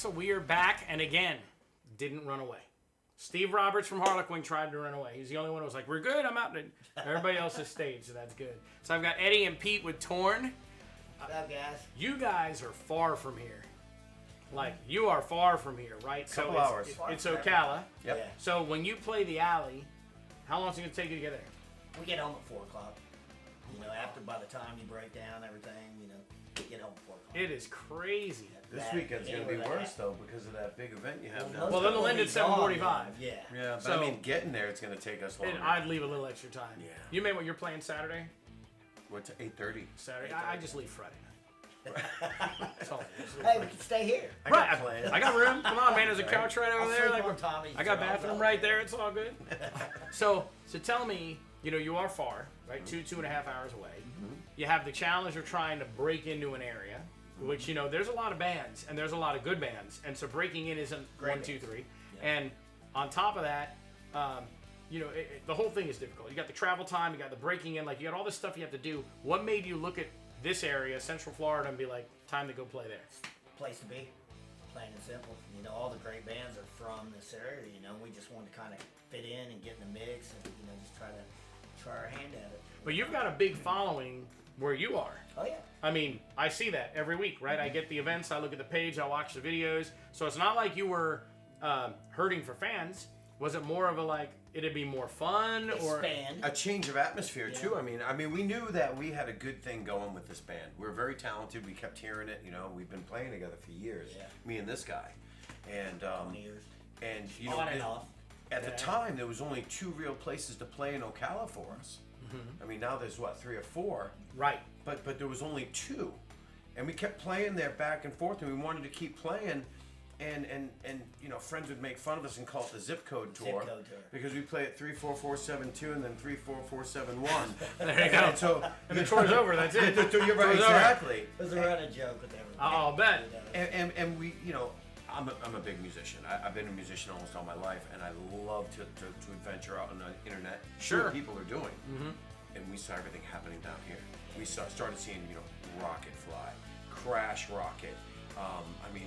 Axel. We are back, and again, didn't run away. Steve Roberts from Harlequin tried to run away. He's the only one who was like, we're good, I'm out. Everybody else has stayed, so that's good. So I've got Eddie and Pete with Torn. What's up, guys? You guys are far from here. Like, you are far from here, right? Couple so hours. It's Ocala. Yep. Yeah. So when you play the alley, how long is it going to take you to get there? We get home at 4 o'clock. You know, by the time you break down everything, you know, we get home at 4 o'clock. It is crazy. This weekend's going to be worse, though, because of that big event you have now. Well, then they'll end at 7:45. Yeah. Yeah, but So- I mean, getting there, it's going to take us longer. And I'd leave a little extra time. Yeah. You mean what you're playing Saturday? What's 8:30? Saturday? I just leave Friday night. That's all. Hey, we can stay here. I Right. got plans. I got room. Come on, man. There's a couch right over I'll there. sleep on Tommy's I got job. bathroom right there. It's all good. So tell me, you are far, right? 2.5 hours away. You have the challenge of trying to break into an area, which, there's a lot of bands, and there's a lot of good bands. And so breaking in isn't Great 1, 2, bands. 3. Yeah. And on top of that, the whole thing is difficult. You got the travel time, you got the breaking in, you got all this stuff you have to do. What made you look at this area, Central Florida, and be like, time to go play there? Place to be. Plain and simple. You know, all the great bands are from this area. You know, we just wanted to kind of fit in and get in the mix and, just try our hand at it. But you've got a big following where you are. Oh, yeah. I mean, I see that every week, right? I get the events, I look at the page, I watch the videos. So it's not like you were hurting for fans. Was it more of it'd be more fun Expand. A change of atmosphere too. I mean, we knew that we had a good thing going with this band. We're very talented. We kept hearing it. We've been playing together for years. Yeah. Me and this guy, and 20 years. and On and off. At the time, there was only 2 real places to play in Ocala for us. I mean, now there's 3 or 4. Right. But there was only 2, and we kept playing there back and forth, and we wanted to keep playing. And friends would make fun of us and call it the zip code tour, because we play at 34472 and then 34471. There you go. And so And the tour's over, that's it. You're right, exactly. It was a running joke with everyone. I'll bet. And we, I'm a big musician. I've been a musician almost all my life, and I love to adventure out on the internet. Sure. What people are doing. And we saw everything happening down here. We started seeing, Rocket Fly, Crash Rocket.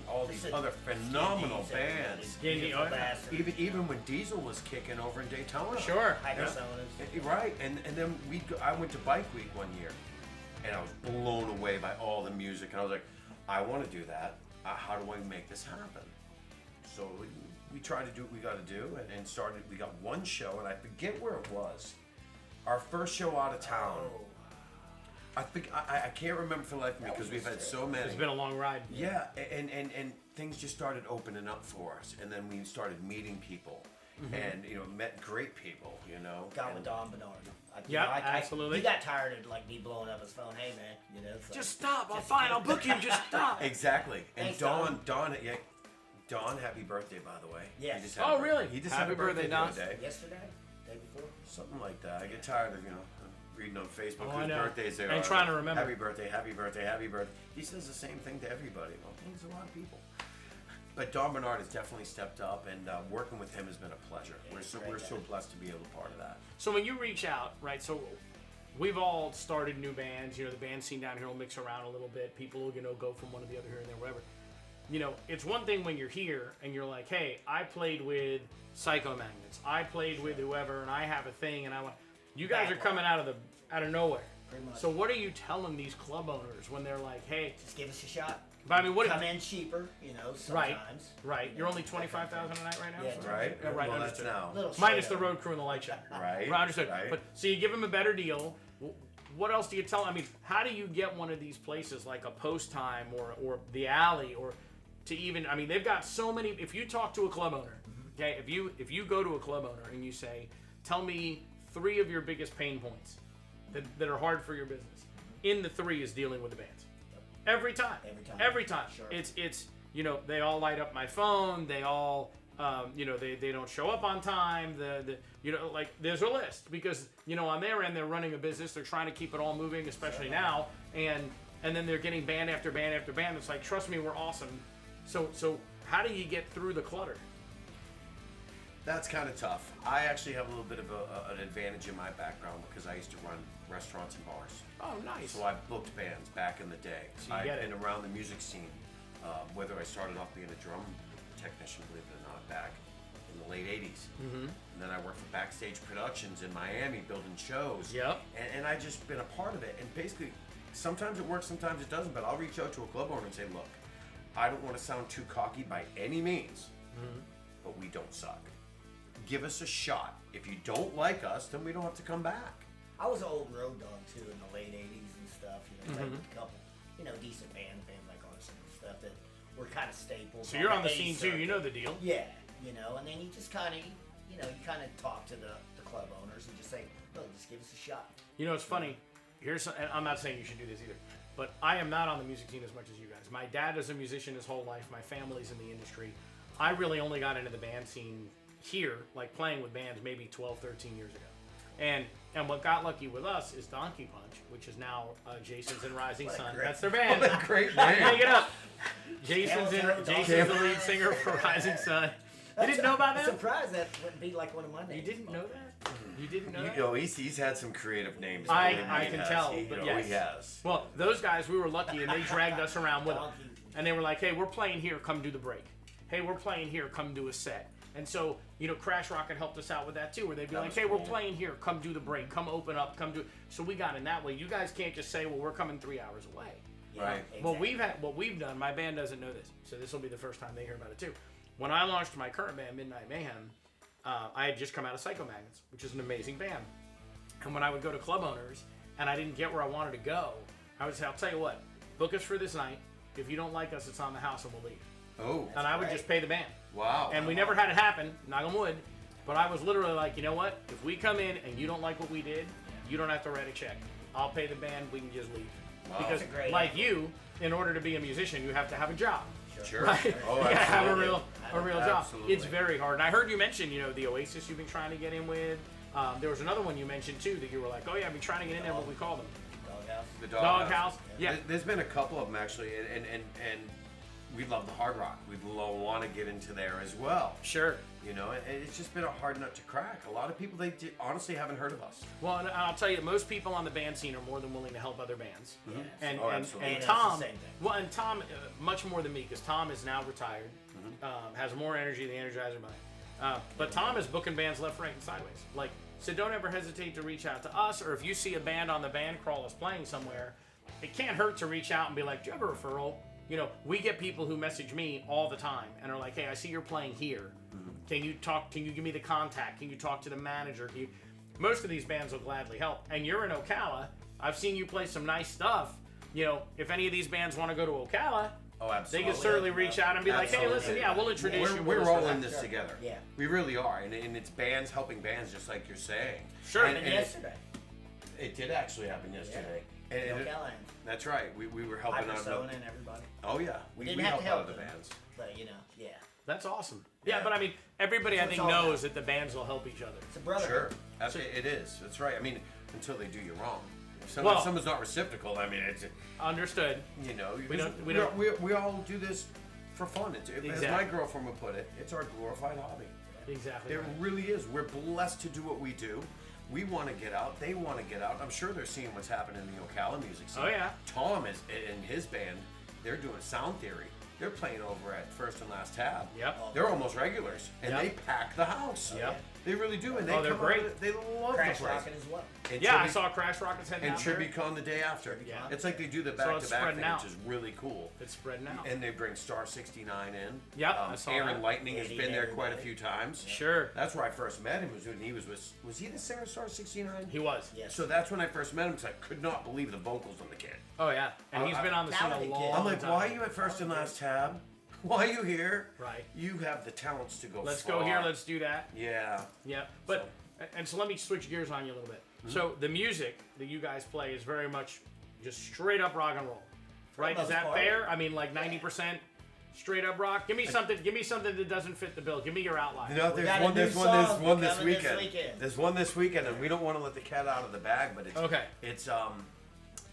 All these other phenomenal bands. Even when Diesel was kicking over in Daytona. Sure. Hydrosonas. Right, and then I went to Bike Week one year, and I was blown away by all the music, and I was like, I want to do that. How do I make this happen? So we tried to do what we got to do, and started. We got one show, and I forget where it was. Our first show out of town. I can't remember for the life of me because we've had so many. It's been a long ride. Yeah, and things just started opening up for us, and then we started meeting people, and met great people. Got with Don Bernard. Absolutely. He got tired of me blowing up his phone. Hey man, so Just stop. I'll book you. Just stop. Exactly. And Thanks, Don, happy birthday, by the way. Yes. He just had a birthday. Really? He just Happy had a birthday birthday, Don. the other day. yesterday, day before. Something like that. I get tired of reading on Facebook I whose know. birthdays they And are. trying to remember. Happy birthday, happy birthday, happy birthday. He says the same thing to everybody. Well, there's a lot of people. But Don Bernard has definitely stepped up, and working with him has been a pleasure. Yeah, We're so blessed to be able to be part of that. So when you reach out, right? So we've all started new bands. The band scene down here will mix around a little bit. People will go from one to the other here and there, whatever. It's one thing when you're here and you're like, hey, I played with Psycho Magnets. I played with whoever, and I have a thing, and I want. You guys are coming out of nowhere. Pretty much. So what are you telling these club owners when they're like, hey, Just give us a shot. but I mean, what? Come in cheaper, sometimes. Right. You're only 25,000 a night right now. Yeah, So- Right? Yeah, right. Well, that's Understood. now. Little Minus shade the of- road crew and the light show. Right. Understood. Right. But so you give them a better deal. What else do you tell? I mean, how do you get one of these places like a Post Time or the Alley or to even? I mean, they've got so many. If you talk to a club owner, okay, if you go to a club owner and you say, tell me 3 of your biggest pain points that are hard for your business. In the 3 is dealing with the bands. Every time. Every time. Sure. It's they all light up my phone. They all they don't show up on time. There's a list because on their end they're running a business. They're trying to keep it all moving, especially now. And then they're getting band after band after band. It's like, trust me, we're awesome. So how do you get through the clutter? That's kind of tough. I actually have a little bit of an advantage in my background because I used to run restaurants and bars. Oh, nice. So I booked bands back in the day. So you I've get been it. around the music scene Whether I started off being a drum technician, believe it or not, back in the late 80s. And then I worked for Backstage Productions in Miami building shows. Yep. And I just been a part of it. And basically, sometimes it works, sometimes it doesn't, but I'll reach out to a club owner and say, look, I don't want to sound too cocky by any means, but we don't suck. Give us a shot. If you don't like us, then we don't have to come back. I was an old road dog too in the late 80s and stuff. Played with a couple, decent bands like Arson and stuff that were kind of staples. So you're on the A scene too. You circuit. know the deal. Yeah, and then you just kind of, you kind of talk to the club owners and just say, look, just give us a shot. It's funny. And I'm not saying you should do this either, but I am not on the music scene as much as you guys. My dad is a musician his whole life. My family's in the industry. I really only got into the band scene here, like playing with bands, maybe 12, 13 years ago. And what got lucky with us is Donkey Punch, which is now Jason's and Rising Sun. That's their band. What a great name. Make it up. Jason's the lead singer for Rising Sun. You didn't know about I'm that? surprised that wouldn't be like one of my names. You didn't know that? You didn't know that? He's had some creative names. I can tell, but He yes. has. Well, those guys, we were lucky, and they dragged us around with them. And they were like, hey, we're playing here, come do the break. Hey, we're playing here, come do a set. And so, Crash Rocket helped us out with that too, where they'd be like, hey, we're playing here, come do the break, come open up, come do. So we got in that way. You guys can't just say, well, we're coming 3 hours away. Right. Exactly. Well, what we've done, my band doesn't know this, so this will be the first time they hear about it too. When I launched my current band, Midnight Mayhem, I had just come out of Psycho Magnets, which is an amazing band. And when I would go to club owners and I didn't get where I wanted to go, I would say, I'll tell you what, book us for this night. If you don't like us, it's on the house and we'll leave. Oh. And I would just pay the band. Wow. And we never had it happen, knock on wood, but I was literally like, you know what? If we come in and you don't like what we did, you don't have to write a check. I'll pay the band, we can just leave. Wow. Because That's a great like idea. you, in order to be a musician, you have to have a job. Sure. Right? Oh, you gotta have a absolutely. real job. Absolutely. It's very hard. And I heard you mention, the Oasis you've been trying to get in with. There was another one you mentioned too that you were like, oh yeah, I've been trying to get in there. What we call them? Doghouse. The Doghouse. Yeah. There's been a couple of them actually, and we love the hard rock. We want to get into there as well. Sure. And it's just been a hard nut to crack. A lot of people, honestly haven't heard of us. Well, and I'll tell you, most people on the band scene are more than willing to help other bands. Yeah. And, Oh, and, absolutely. and Yeah, it's the Tom, same thing. well, and Tom, much more than me, because Tom is now retired, has more energy than Energizer Bunny. But Tom is booking bands left, right, and sideways. So don't ever hesitate to reach out to us, or if you see a band on the band crawl that's playing somewhere, it can't hurt to reach out and be like, do you have a referral? We get people who message me all the time and are like, hey, I see you're playing here. Can you give me the contact? Can you talk to the manager? Most of these bands will gladly help. And you're in Ocala. I've seen you play some nice stuff. If any of these bands want to go to Ocala, Oh, they absolutely. can certainly reach out and be like, hey, Absolutely. listen, yeah, we'll introduce you. We're We'll all listen. in this together. Yeah. We really are. And it's bands helping bands, just like you're saying. Sure. And yesterday. It did actually happen yesterday. Yeah. And Ocala and that's right. We were helping out. Hypersona and everybody. Oh, yeah. We didn't have help to help out other them. bands. But, yeah. That's awesome. Yeah, Yeah. but I mean, everybody I So it's think all knows that the bands will help each other. It's a brother. Sure. It is. That's right. I mean, until they do you wrong. If Well- someone's not reciprocal, I mean, it's, Understood. we all do this for fun. As my Exactly. girlfriend would put it, it's our glorified hobby. Exactly. It right. really is. We're blessed to do what we do. We want to get out. They want to get out. I'm sure they're seeing what's happening in the Ocala music scene. Oh, yeah. Tom is in his band. They're doing Sound Theory. They're playing over at First and Last Tab. Yep. They're almost regulars, and Yep. they pack the house. Yep. They really do, and they Oh, they're come out great. of it- They love Crash the place. Rocket as well. And Yeah, I Tribute- saw Crash Rockets heading and out there. TributeCon the day after. Yeah. It's like they do the So it's back-to-back spreading thing, out. which is really cool. It's spreading out. And they bring Star 69 in. Yep, I saw Aaron that. Lightning has Eddie been and there quite a everybody. few times. Sure. That's where I first met him. He was he the singer of Star 69? He was. Yes. So that's when I first met him, because I could not believe the vocals on the kid. Oh, yeah. And he's been on the scene a Talented kid. long I'm like, time. why are you at First and Last Tab? Why are you here? Right. You have the talents to go Let's far. go here, let's do that. Yeah. Yeah, but and so let me switch gears on you a little bit. So the music that you guys play is very much just straight up rock and roll, right? the Is most that part. fair? I mean, like 90% straight up rock. Give me something. Give me something that doesn't fit the bill. Give me your outline. You know, We there's got a one. new There's one. song There's one this coming this weekend. weekend. There's one this weekend, and we don't want to let the cat out of the bag, but it's Okay. It's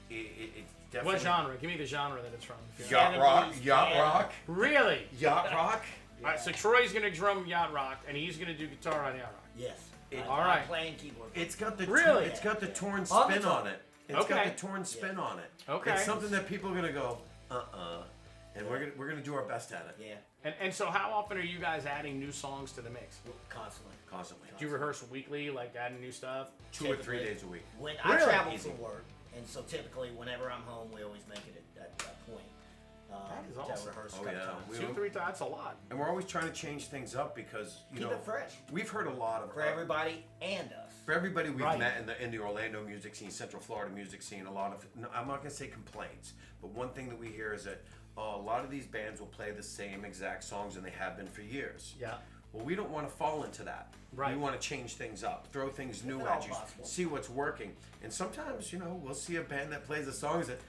it's definitely What genre? Give me the genre that it's from. if you know. Yacht rock. 70s, Yacht yeah. rock. Really? Yacht rock. All right. So Troy's gonna drum yacht rock, and he's gonna do guitar on yacht rock. Yes. All right. I'm playing keyboard. It's got the Really? It's got the torn On the spin top. on it. It's Okay. got the torn spin on it. Okay. It's something that people are gonna go, and we're gonna do our best at it. Yeah, And so how often are you guys adding new songs to the mix? constantly. Constantly. Do you rehearse weekly, like adding new stuff? 2 or 3 days a week. When I Really? travel Easy. for work, and so typically whenever I'm home, we always make it at that point. That is to awesome. rehearse a Oh, couple yeah. times. We 2-3 times, that's a lot. And we're always trying to change things up because Keep it fresh we've heard a lot of for everybody and us. For everybody we've Right. met in the Orlando music scene, Central Florida music scene, a lot of, no, I'm not gonna say complaints, but one thing that we hear is that a lot of these bands will play the same exact songs and they have been for years. Yeah. Well, we don't want to fall into that. Right. We want to change things up, throw things new If at at all you, possible. see what's working. And sometimes, we'll see a band that plays the songs that,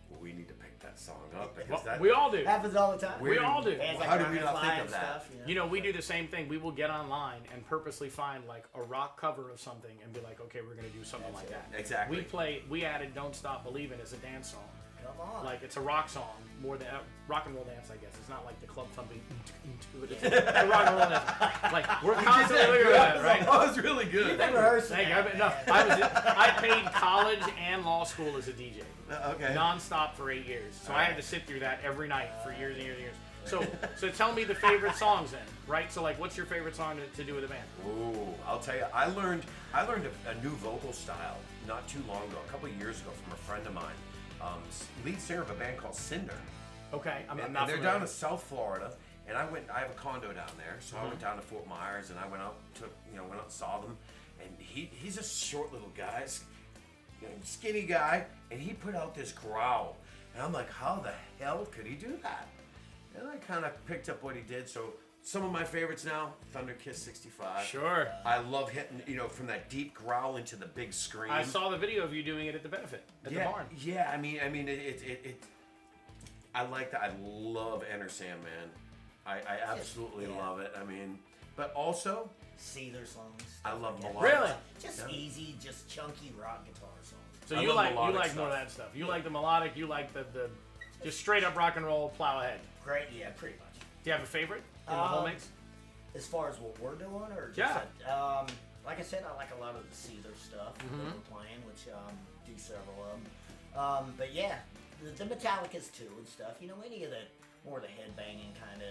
well, we need to pick that song up because Well, that. we all do. Happens all the time. We all do. Bands How like do we not Dragonfly think of and that? Stuff, You know, we do the same thing. We will get online and purposely find like a rock cover of something and be like, okay, we're gonna do something That's like it. that. Exactly. We added "Don't Stop Believin'" as a dance song. Come on. Like it's a rock song more than rock and roll dance, I guess. It's not like the club thumping. It's a rock and roll dance. Like we're constantly looking at that, right? That was really good. You've been rehearsing. Thank you. that, No, man. I paid college and law school as a DJ, Okay. nonstop for 8 years. So I had to sit through that every night for years and years and years. So tell me the favorite songs then, right? So like, what's your favorite song to do with a band? Ooh, I'll tell you, I learned a new vocal style not too long ago, a couple of years ago, from a friend of mine, lead singer of a band called Cinder. Okay, I'm And not they're familiar. down in South Florida, and I have a condo down there, so I went down to Fort Myers, and I went out and saw them, and he's a short little guy, skinny guy, and he put out this growl, and I'm like, how the hell could he do that? And I kind of picked up what he did. So some of my favorites now, Thunder Kiss 65. Sure. I love hitting, from that deep growl into the big scream. I saw the video of you doing it at the benefit at the barn. Yeah, I mean, I like that. I love Enter Sandman. I absolutely yeah. love it. I mean, but also, Seether songs. I love stuff like melodic. Really? Just Yeah. easy, just chunky rock guitar songs. So I you love like melodic more of stuff. that stuff. You like the melodic. You like the just straight up rock and roll. Plow ahead. Great, yeah, pretty much. Do you have a favorite in the whole mix? As far as what we're doing, or just Yeah. like I said, I like a lot of the Seether stuff that Mm-hmm. we're playing, which do several of them. But yeah, the Metallicas too and stuff. Any of the more the headbanging kind of.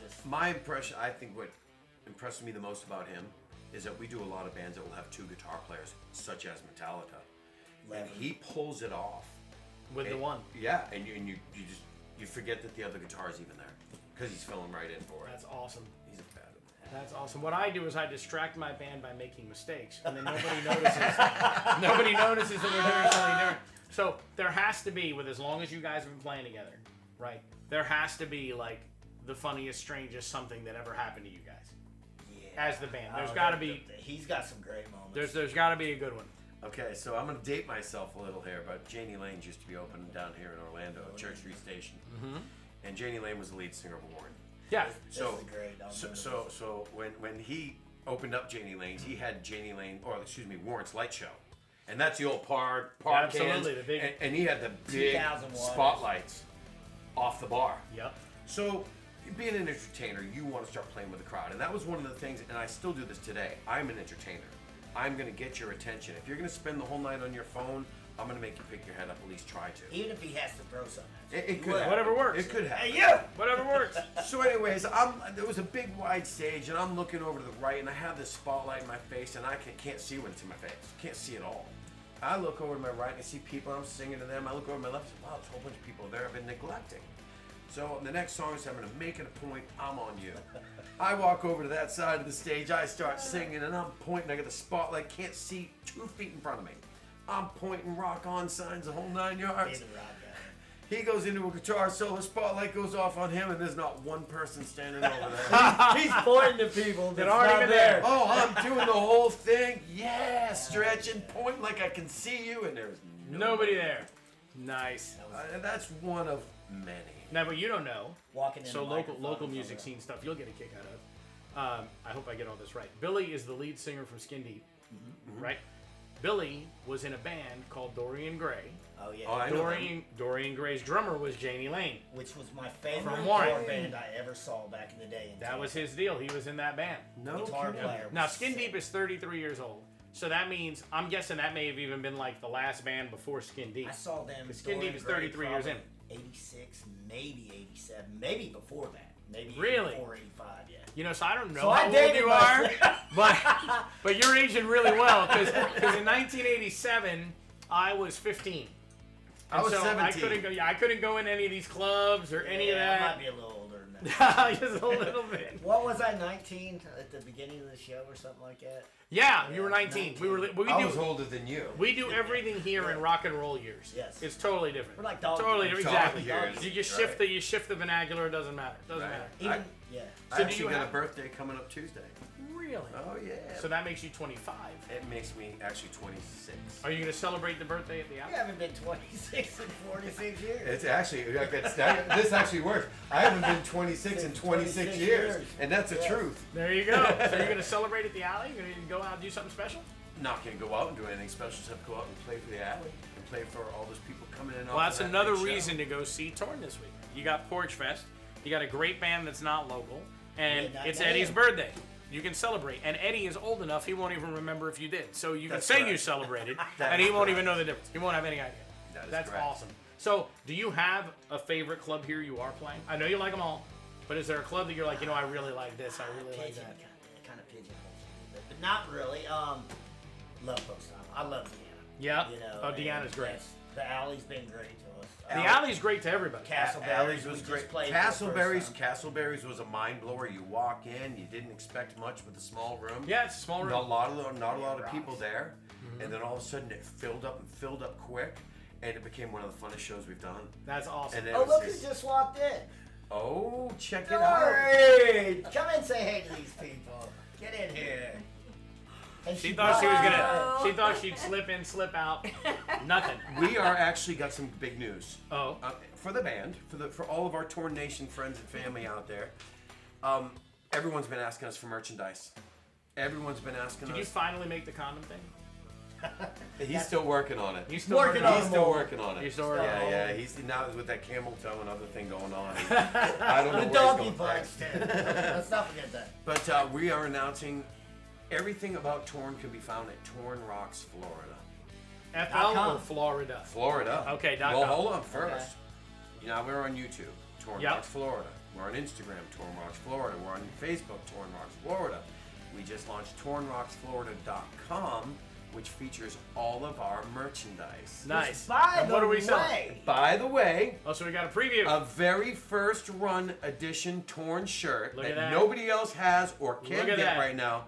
Just My impression, I think what impressed me the most about him is that we do a lot of bands that will have two guitar players, such as Metallica. And Levin. he pulls it off. With the And- one. Yeah, and you forget that the other guitar is even there because he's filling right in for it. That's awesome. He's a bad. That's awesome. What I do is I distract my band by making mistakes, and then nobody notices. Nobody notices that we're doing something different. So there has to be, with as long as you guys have been playing together, right? There has to be like the funniest, strangest something that ever happened to you guys yeah. as the band. There's Oh, got to be. He's got some great moments. There's got to be a good one. Okay, so I'm gonna date myself a little here, but Janie Lane's used to be open down here in Orlando, at Church Street Station, and Janie Lane was the lead singer of Warren. Yeah. This So, is great. I'll so, remember so, this. so when he opened up Janie Lane's, he had Warrant's Light Show, and that's the old par Absolutely, cans, the big- and he had the big 2,000 watts. spotlights off the bar. Yep. So, being an entertainer, you want to start playing with the crowd, and that was one of the things. And I still do this today. I'm an entertainer. I'm going to get your attention. If you're going to spend the whole night on your phone, I'm going to make you pick your head up. At least try to. Even if he has to throw something at you. It could happen. Whatever works. It could happen. Hey, you! Whatever works. So, anyways, there was a big wide stage, and I'm looking over to the right, and I have this spotlight in my face, and I can't see when it's in my face. Can't see it all. I look over to my right, and I see people, and I'm singing to them. I look over to my left, and say, wow, there's a whole bunch of people there I've been neglecting. So the next song is I'm going to make it a point, I'm on you. I walk over to that side of the stage, I start singing, and I'm pointing. I got the spotlight, can't see 2 feet in front of me. I'm pointing rock on signs, the whole 9 yards. He's a rock guy. He goes into a guitar solo, spotlight goes off on him, and there's not one person standing over there. He's pointing to people that aren't not even there. Oh, I'm doing the whole thing. Yeah, stretching, pointing like I can see you, and there's Nobody there. Nice. That's one of many. Now, but you don't know. Walking in So the local microphone music over scene stuff you'll get a kick out of. I hope I get all this right. Billy is the lead singer from Skin Deep, right? Billy was in a band called Dorian Gray. there. Oh yeah. Oh, I know Dorian Gray's drummer was Janie Lane. Which was my favorite From Warren. guitar band I ever saw back in the day. In That was his deal. He was in that band. No guitar kidding. player. Now, was Skin sick. Deep is 33 years old. So that means, I'm guessing that may have even been like the last band before Skin Deep. I saw them. Skin Dorian Deep is Gray 33 years in. '86, maybe '87, maybe before that, maybe Really? before '85. Yeah. You know, so I don't know So how I old dated you are, myself. but you're aging really well because in 1987 I was 15. I And was so 17. I couldn't go in any of these clubs or any of I that. might be a little older than that. Just a little bit. What was I, 19 at the beginning of the show or something like that? Yeah, you were Yeah, 19. 19. I was older than you. We do everything here in rock and roll years. Yes. It's totally different. We're like dogs. Totally different. Exactly. Dog You years, shift right. you shift the vernacular. It doesn't matter. Doesn't Right. matter. Even, yeah. I So do actually you got have- a birthday coming up Tuesday. Really? Oh yeah. So that makes you 25. It makes me actually 26. Are you going to celebrate the birthday at the We Apple? haven't been 26 in 46 years. It's actually this actually works. I haven't been 26 in 26 years, and that's the Yes. truth. There you go. So you're going to celebrate at the Alley? You're going to go out and do something special? Not gonna go out and do anything special, except go out and play for the alley and play for all those people coming in. Well, off that's of that another big show. reason to go see Torn this week. You got Porch Fest. You got a great band that's not local, and Yeah, not it's bad. Eddie's birthday. You can celebrate, and Eddie is old enough; he won't even remember if you did. So you can That's say you correct. celebrated, That and he is won't correct. even know the difference. He won't have any idea. That is That's correct. awesome. So, do you have a favorite club here you are playing? I know you like them all, but is there a club that you're like, I really like this, I really like that? Kind of pigeonholes, but not really. Love Post Time. I love Deanna. Yeah. You know, Oh, and Deanna's great. yes, the alley's been great to us. The Alley's great to everybody. Castleberry's Alley's we was just great. played for the first Castleberry's was a mind blower. You walk in, you didn't expect much with a small room. Yeah, it's a small room. Not a lot of rocks. people there, and then all of a sudden it filled up quick, and it became one of the funnest shows we've done. That's awesome. And then Oh, it was look who just walked in. Oh, check it All out. right. Come and say hey to these people. Get in here. And She thought she was gonna. Hello. She thought she'd slip in, slip out. Nothing. We are actually got some big news. Oh. For the band, for all of our Torn Nation friends and family out there. Everyone's been asking us for merchandise. Everyone's been asking Did you us. finally make the condom thing? He's still working on it. You still Working on He's them still all. working on it. You're still working on it. Yeah. He's now with that camel toe and other thing going on. I don't know The where doggy he's going punch. next. Let's not forget that. But we are announcing everything about Torn can be found at Torn Rocks, Florida. FL or .com. Florida? Florida. Okay, Well, .com. hold on first. You know, we're on YouTube, Torn Yep. Rocks, Florida. We're on Instagram, Torn Rocks, Florida. We're on Facebook, Torn Rocks, Florida. We just launched TornRocksFlorida.com, which features all of our merchandise. Nice. By And the what are we way, selling? By the way, Oh, so we got a preview. a very first run edition Torn shirt Look at that that. nobody else has or can Look get at that. right now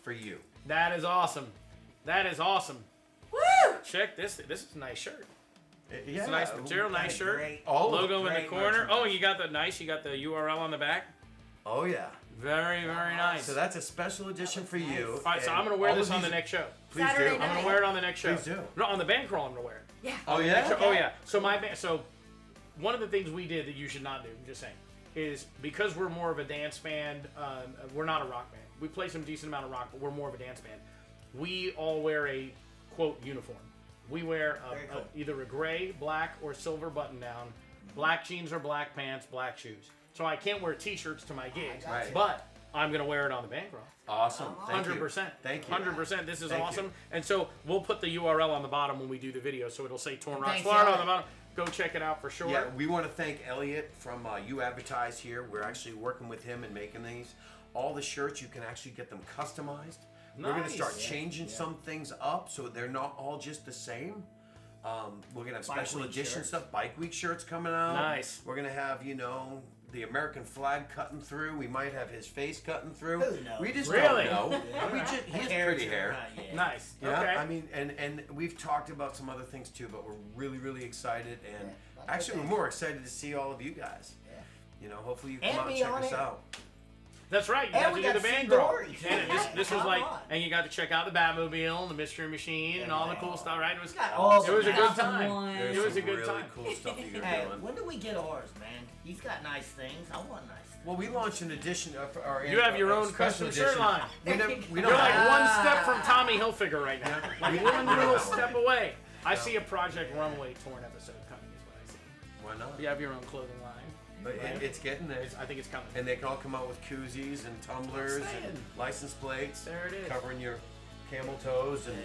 for you. That is awesome. That is awesome. Woo! Check this. This is a nice shirt. Yeah, It's a nice material, nice shirt. great- all of Logo in the great corner. Oh, merchandise. you got the nice. You got the URL on the back. Oh yeah. Very, very nice. So that's a special edition for you. All right, so and I'm gonna wear all this of on the these- next show. Please Saturday do. I'm night. gonna wear it on the next show. Please do. No, on the band crawl, I'm gonna wear it. Yeah. Oh yeah. Oh yeah. So so one of the things we did that you should not do, I'm just saying, is because we're more of a dance band. We're not a rock band. We play some decent amount of rock, but we're more of a dance band. We all wear a quote uniform. We wear Very cool. either a gray, black, or silver button down, black jeans or black pants, black shoes. So I can't wear T-shirts to my gigs, Right. but I'm gonna wear it on the band crawl. Awesome. Thank you. 100%. Thank you. 100%. This is Thank awesome. you. And so we'll put the URL on the bottom when we do the video, so it'll say Torn Rocks Thanks, Florida on Elliot. the bottom. Go check it out for sure. Yeah, we want to thank Elliot from You Advertise here. We're actually working with him and making these. All the shirts, you can actually get them customized. We're going to Nice. start Yeah, changing yeah. some things up so they're not all just the same. We're going to have Bike special week edition shirts. stuff. Bike Week shirts coming out. Nice. We're going to have, the American flag cutting through. We might have his face cutting through. Who knows? We just Really? don't know. Yeah. We just, he has Hair pretty too, hair. right, yeah. Nice. Yeah, Okay. I mean, and we've talked about some other things too, but we're really, really excited, and Yeah, actually, we're okay. more excited to see all of you guys. Yeah. Hopefully you And come out and be check on us it. out. That's right. You And got we to do got the band Sue crawl. Dory. And this was Come like, on. and you got to check out the Batmobile, the Mystery Machine, and all the cool stuff. Right? It was. got all It was a the good stuff. time. There's It was some a good really time. cool stuff that you're Hey, doing. when do we get ours, man? He's got nice things. I want nice things. Well, we launched an edition of our. You have your our own special custom shirt edition. line. We don't You're like have- one step from Tommy Hilfiger right now. Like one Yeah. little step away. I see a Project Runway Torn episode coming. Is what I see. Why not? You have your own clothing line. But it's getting there. I think it's coming. And they can all come out with koozies and tumblers I'm saying. and license plates. There it is. Covering your camel toes and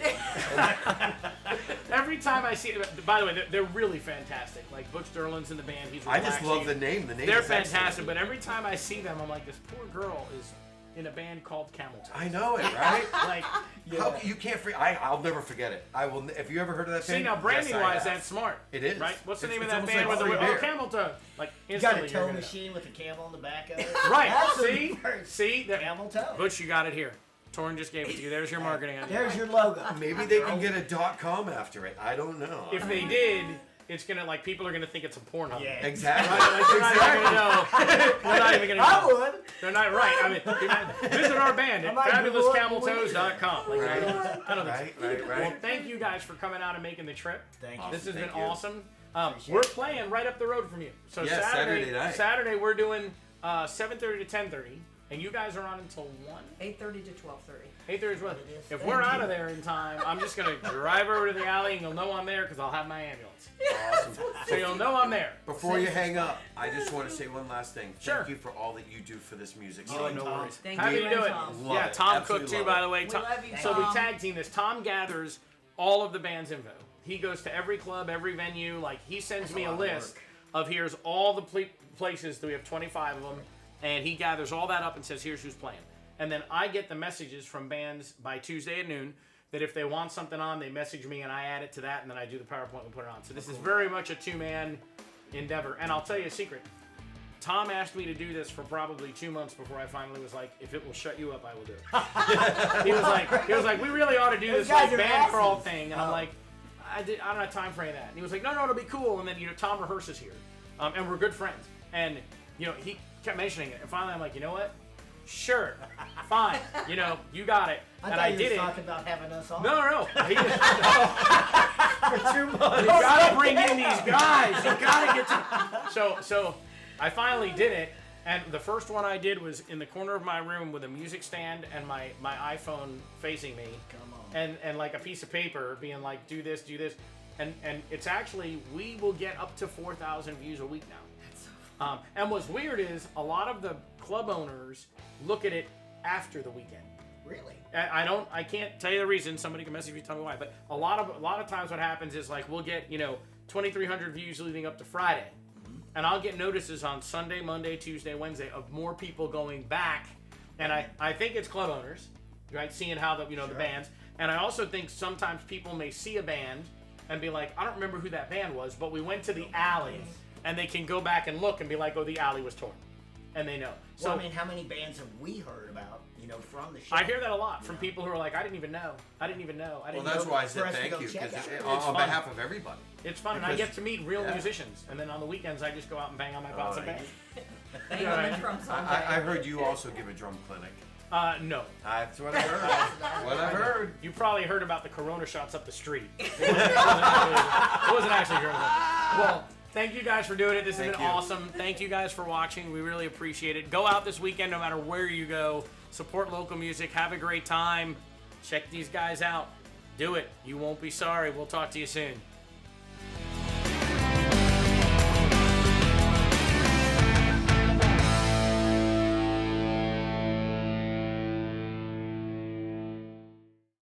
every time I see, by the way, they're really fantastic. Like Butch Derlin's in the band. He's I just relaxing. love the name. The name They're is excellent. fantastic, but every time I see them, I'm like, this poor girl is in a band called Camel Toe. I know it, right? Like, How, you can't I'll never forget it. I will. If you ever heard of that see band? now, branding Yes, I wise, have. that's smart. It is. Right? What's the name of It's that almost band like with the free beer. Camel Toe? Like You got a instantly, toe you're gonna machine with a camel in the back of it. Right. That's See? the first. See? Camel toe. Butch, you got it here. Torrin just gave it to you. There's your marketing idea. There's your logo. Maybe they can get a .com after it. I don't know. If they did, it's gonna like people are gonna think it's a Pornhub. Yeah. Exactly. Right? Like, they're not even gonna know. They're not even gonna know. I would. They're not right. I mean, visit our band at I might Google it. fabulouscameltoes.com. Like, I don't think so. Right. Well, thank you guys for coming out and making the trip. Thank you. This has Thank been you. awesome. Appreciate We're it. playing right up the road from you. So Yeah, Saturday night. Saturday we're doing 7:30 to 10:30, and you guys are on until 1. 8:30 to 12:30. 8:30 as well. It is. If Thank we're out you. of there in time, I'm just gonna drive over to the alley, and you'll know I'm there because I'll have my ambulance. Awesome. So you'll know I'm there. Before you hang up, I just want to say one last thing. Sure. Thank you for all that you do for this music Oh, scene. no worries. Thank Happy you, to do it. Tom. Love Yeah, it. Tom Absolutely Cook too, love by it. the way. We Tom, love you, so we Tom. tag team this. Tom gathers all of the band's info. He goes to every club, every venue. Like he sends me a lot of list work. of here's all the places that we have 25 of them, and he gathers all that up and says here's who's playing. And then I get the messages from bands by Tuesday at noon that if they want something on, they message me and I add it to that, and then I do the PowerPoint and put it on. So this is very much a two-man endeavor. And I'll tell you a secret. Tom asked me to do this for probably 2 months before I finally was like, if it will shut you up, I will do it. he was like, we really ought to do Those this guys like are band crawl asses. thing. And I'm Oh. like, I don't have time for any of that. And he was like, no, it'll be cool. And then, Tom rehearses here. And we're good friends. And, he kept mentioning it. And finally I'm like, you know what? Sure. Fine. You got it. I And thought I you did were it. talking about having us on. No. He just, For 2 months. you gotta bring in these guys. You gotta get to. So I finally did it, and the first one I did was in the corner of my room with a music stand and my iPhone facing me, Come on. and like a piece of paper being like, do this, and it's actually we will get up to 4,000 views a week now. And what's weird is a lot of the club owners look at it after the weekend. Really? I can't tell you the reason. Somebody can message me, tell me why. But a lot of times what happens is like we'll get 2,300 views leading up to Friday, and I'll get notices on Sunday, Monday, Tuesday, Wednesday of more people going back, and I think it's club owners, right, seeing how the the bands, and I also think sometimes people may see a band and be like, I don't remember who that band was, but we went to the alley, and they can go back and look and be like, oh, the alley was torn, and they know. So Well, I mean, how many bands have we heard about, from the show? I hear that a lot from people who are like, I didn't even know. I didn't Well, know. that's why I said For us to thank go you, check because out. on fun. behalf of everybody. It's fun, and I Because- get to meet real yeah. musicians. And then on the weekends, I just go out and bang on my pots and right. band. Thank Yeah, you, right. from I heard you also give a drum clinic. No. That's what I heard. what I heard. You probably heard about the Corona shots up the street. It wasn't actually Corona. Well, thank you guys for doing it. This has Thank been you. awesome. Thank you guys for watching. We really appreciate it. Go out this weekend no matter where you go. Support local music. Have a great time. Check these guys out. Do it. You won't be sorry. We'll talk to you soon.